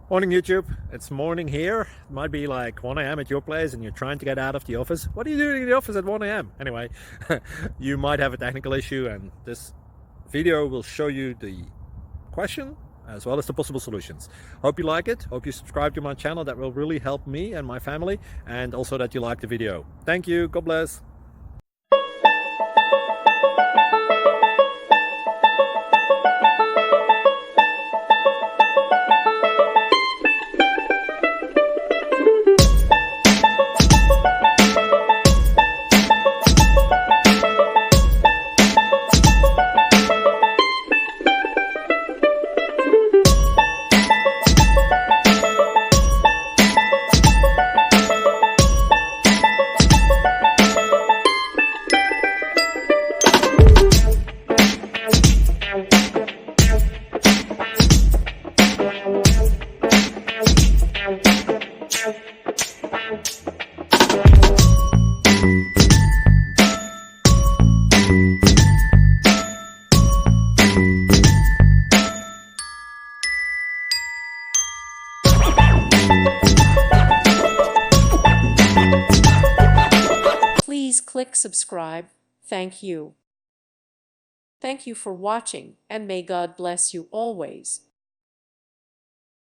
Morning YouTube, it's morning here. It might be like 1 a.m. at your place and you're trying to get out of the office. What are you doing in the office at 1 a.m.? Anyway, you might have a technical issue and this video will show you the question as well as the possible solutions. Hope you like it, hope you subscribe to my channel. That will really help me and my family, and also that you like the video. Thank you, God bless. Please click subscribe. Thank you. Thank you for watching, and may God bless you always.